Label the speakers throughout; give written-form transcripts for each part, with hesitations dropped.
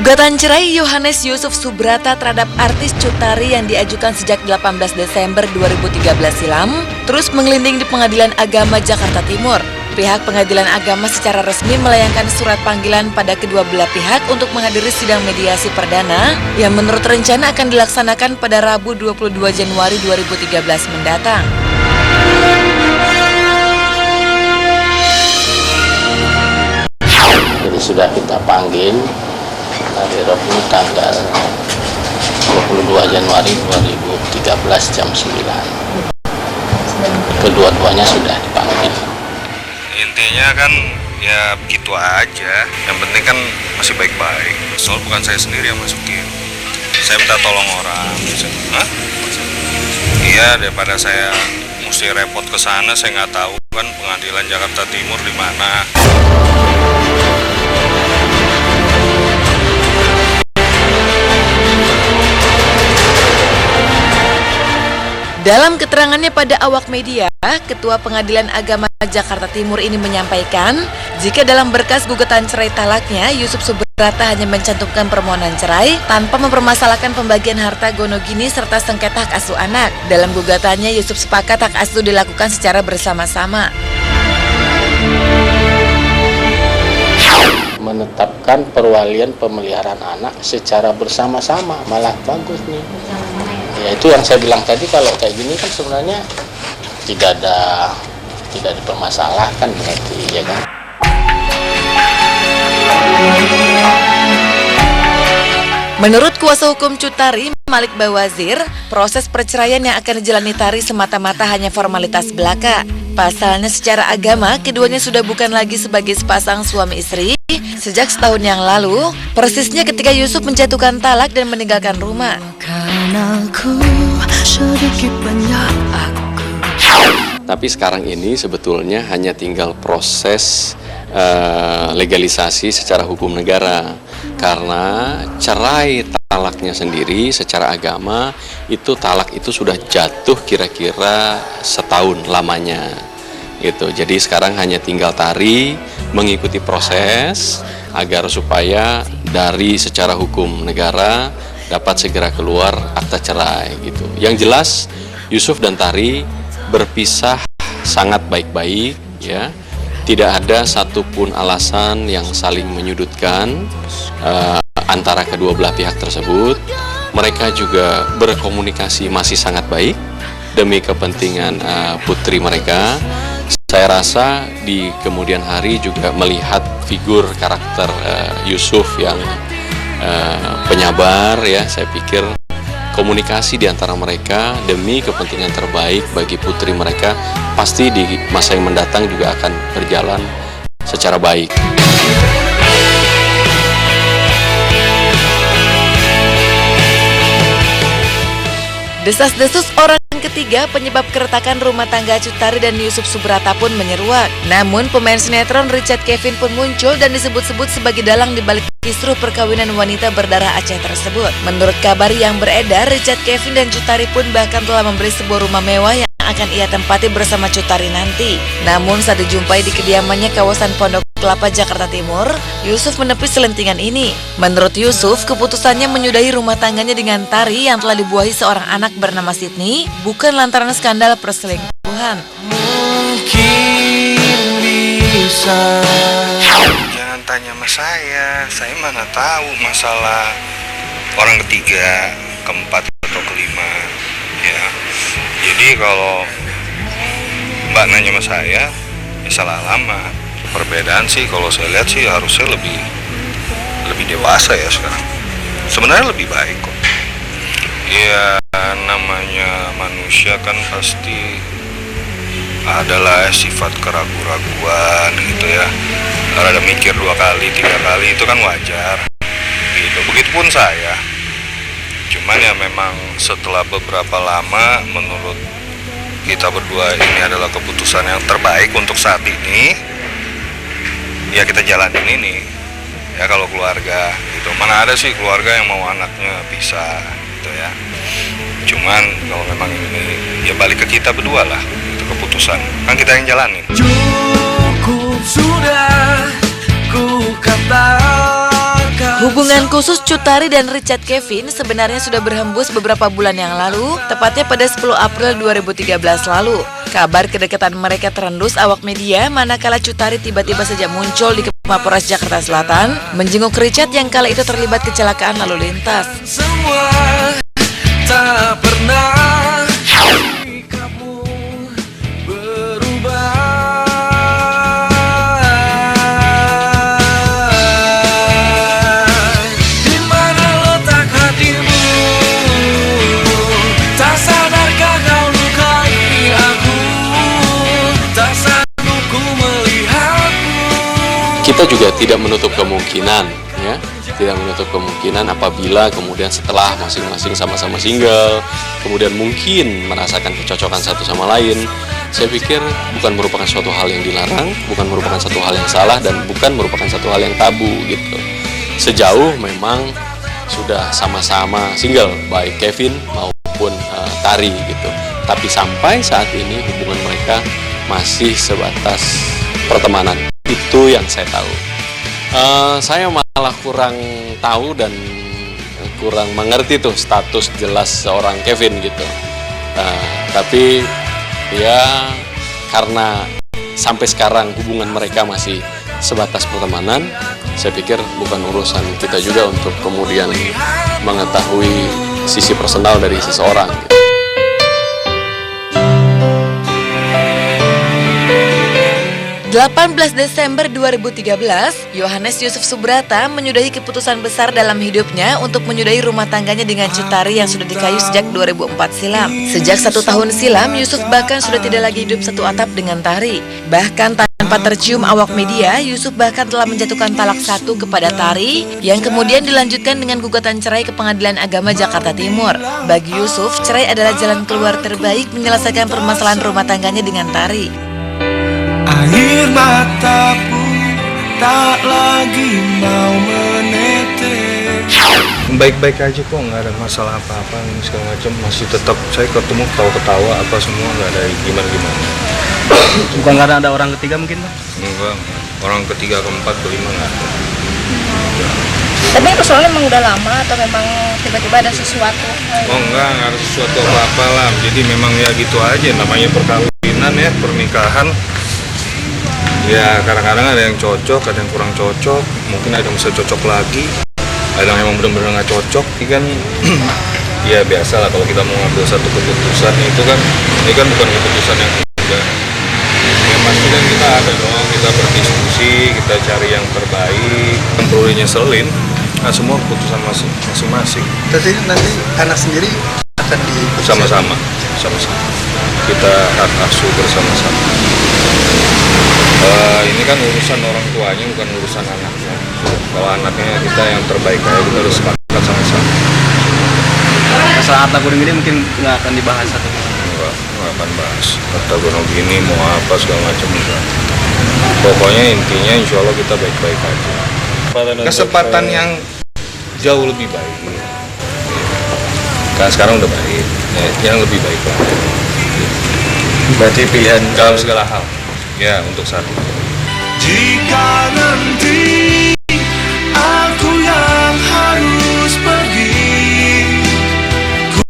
Speaker 1: Gugatan cerai Yohanes Yusuf Subrata terhadap artis Cut Tari yang diajukan sejak 18 Desember 2013 silam terus menggelinding di Pengadilan Agama Jakarta Timur. Pihak Pengadilan Agama secara resmi melayangkan surat panggilan pada kedua belah pihak untuk menghadiri sidang mediasi perdana yang menurut rencana akan dilaksanakan pada Rabu 22 Januari 2013 mendatang.
Speaker 2: Jadi sudah kita panggil hari Rabu tanggal 22 Januari 2013 jam 9. Kedua-duanya sudah dipanggil.
Speaker 3: Intinya kan ya begitu aja. Yang penting kan masih baik-baik. Soal bukan saya sendiri yang masukin. Saya minta tolong orang. Hah? Iya, daripada saya mesti repot ke sana, saya nggak tahu kan Pengadilan Jakarta Timur di mana.
Speaker 1: Dalam keterangannya pada awak media, Ketua Pengadilan Agama Jakarta Timur ini menyampaikan, jika dalam berkas gugatan cerai talaknya, Yusuf Subrata hanya mencantumkan permohonan cerai tanpa mempermasalahkan pembagian harta gonogini serta sengketa hak asuh anak. Dalam gugatannya, Yusuf sepakat hak asuh dilakukan secara bersama-sama.
Speaker 2: Menetapkan perwalian pemeliharaan anak secara bersama-sama, malah bagus nih. Ya itu yang saya bilang tadi, kalau kayak gini kan sebenarnya tidak dipermasalahkan berarti, ya kan.
Speaker 1: Menurut kuasa hukum Cut Tari, Malik Bawazir, proses perceraian yang akan dijalani Tari semata-mata hanya formalitas belaka. Pasalnya secara agama, keduanya sudah bukan lagi sebagai sepasang suami istri sejak setahun yang lalu, persisnya ketika Yusuf menjatuhkan talak dan meninggalkan rumah.
Speaker 4: Tapi sekarang ini sebetulnya hanya tinggal proses legalisasi secara hukum negara. Karena cerai talaknya sendiri secara agama, itu talak itu sudah jatuh kira-kira setahun lamanya. Gitu. Jadi sekarang hanya tinggal Tari mengikuti proses agar supaya dari secara hukum negara dapat segera keluar akta cerai gitu. Yang jelas Yusuf dan Tari berpisah sangat baik-baik ya. Tidak ada satupun alasan yang saling menyudutkan antara kedua belah pihak tersebut. Mereka juga berkomunikasi masih sangat baik demi kepentingan putri mereka. Saya rasa di kemudian hari juga melihat figur karakter Yusuf yang penyabar ya. Saya pikir komunikasi di antara mereka demi kepentingan terbaik bagi putri mereka pasti di masa yang mendatang juga akan berjalan secara baik.
Speaker 1: Desas-desus orang ketiga penyebab keretakan rumah tangga Cut Tari dan Yusuf Subrata pun menyeruak. Namun pemain sinetron Richard Kevin pun muncul dan disebut-sebut sebagai dalang di balik kisruh perkawinan wanita berdarah Aceh tersebut. Menurut kabar yang beredar, Richard Kevin dan Cut Tari pun bahkan telah membeli sebuah rumah mewah yang akan ia tempati bersama Cut Tari nanti. Namun saat dijumpai di kediamannya kawasan Pondok Kelapa, Jakarta Timur, Yusuf menepis selentingan ini. Menurut Yusuf, keputusannya menyudahi rumah tangganya dengan Tari yang telah dibuahi seorang anak bernama Sydney bukan lantaran skandal perselingkuhan.
Speaker 3: Mungkin bisa. Jangan tanya sama saya mana tahu masalah orang ketiga, keempat atau kelima. Ya, jadi kalau Mbak nanya sama saya, ya salah alamat. Perbedaan sih kalau saya lihat sih harusnya lebih dewasa ya sekarang. Sebenarnya lebih baik kok. Ya namanya manusia kan pasti adalah sifat keraguan-raguan gitu ya. Ada mikir 2 kali, 3 kali itu kan wajar. Gitu. Begitupun saya. Cuman ya memang setelah beberapa lama menurut kita berdua ini adalah keputusan yang terbaik untuk saat ini. Ya kita jalanin ini ya kalau keluarga gitu. Mana ada sih keluarga yang mau anaknya pisah gitu ya. Cuman kalau memang ini ya balik ke kita berdua lah, itu keputusan kan kita yang jalanin.
Speaker 5: Cukup sudah ku katakan
Speaker 1: Hubungan khusus Cut Tari dan Richard Kevin sebenarnya sudah berhembus beberapa bulan yang lalu, tepatnya pada 10 April 2013 lalu. Kabar kedekatan mereka terendus awak media manakala Cut Tari tiba-tiba saja muncul di Mapolres Jakarta Selatan menjenguk Richard yang kala itu terlibat kecelakaan lalu lintas.
Speaker 5: Semua tak pernah kamu berubah. Di mana letak hatimu? Tak sadarkah kau lukai aku? Tak sanggup ku melihatmu.
Speaker 4: Kita juga tidak menutup kemungkinan, ya. Tidak menutup kemungkinan apabila kemudian setelah masing-masing sama-sama single, kemudian mungkin merasakan kecocokan satu sama lain. Saya pikir bukan merupakan suatu hal yang dilarang, bukan merupakan satu hal yang salah, dan bukan merupakan satu hal yang tabu gitu. Sejauh memang sudah sama-sama single, baik Kevin maupun Tari gitu. Tapi sampai saat ini hubungan mereka masih sebatas pertemanan. Itu yang saya tahu. Saya malah kurang tahu dan kurang mengerti tuh status jelas seorang Kevin gitu. Tapi ya karena sampai sekarang hubungan mereka masih sebatas pertemanan, saya pikir bukan urusan kita juga untuk kemudian mengetahui sisi personal dari seseorang gitu.
Speaker 1: 18 Desember 2013, Yohanes Yusuf Subrata menyudahi keputusan besar dalam hidupnya untuk menyudahi rumah tangganya dengan Cut Tari yang sudah dikayu sejak 2004 silam. Sejak 1 tahun silam, Yusuf bahkan sudah tidak lagi hidup satu atap dengan Tari. Bahkan tanpa tercium awak media, Yusuf bahkan telah menjatuhkan talak 1 kepada Tari yang kemudian dilanjutkan dengan gugatan cerai ke Pengadilan Agama Jakarta Timur. Bagi Yusuf, cerai adalah jalan keluar terbaik menyelesaikan permasalahan rumah tangganya dengan Tari.
Speaker 5: Air mataku tak lagi mau menetes.
Speaker 3: Baik-baik aja kok, nggak ada masalah apa-apa segala macam, masih tetap saya ketemu ketawa-ketawa apa semua, nggak ada gimana-gimana.
Speaker 6: Bukan karena ada orang ketiga mungkin, Pak?
Speaker 3: Enggak, orang ketiga, keempat, kelima nggak ada.
Speaker 7: Tapi itu soalnya memang udah lama atau memang tiba-tiba ada sesuatu?
Speaker 3: Oh enggak ada sesuatu apa-apa lah, jadi memang ya gitu aja, namanya perkawinan ya, pernikahan. Ya kadang-kadang ada yang cocok, ada yang kurang cocok, mungkin ada yang bisa cocok lagi, ada yang memang benar-benar nggak cocok. Ini kan ya biasa lah kalau kita mau ngambil satu keputusan itu kan, ini kan bukan keputusan yang mudah. Yang pasti kan kita ada dong, kita berdiskusi, kita cari yang terbaik, yang perlu dinyeselin, nah semua keputusan masing-masing.
Speaker 8: Jadi nanti anak sendiri akan
Speaker 3: Sama-sama, kita hak asuh bersama-sama. Ini kan urusan orang tuanya, bukan urusan anaknya. Kalau anaknya kita yang terbaik aja, kita harus sepakat sama-sama.
Speaker 6: Masalah harta gunung ini mungkin nggak akan dibahas atau
Speaker 3: Enggak akan bahas harta gunung gini, mau apa segala macam enggak. Pokoknya intinya insya Allah kita baik-baik aja. Kesempatan yang jauh lebih baik. Kan sekarang udah baik, yang lebih baik lagi.
Speaker 6: berarti pilihan
Speaker 3: Dalam segala hal. Ya, untuk saat ini.
Speaker 5: Jika nanti aku yang harus pergi, ku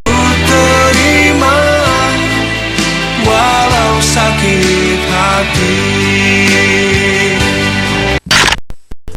Speaker 5: terima walau sakit.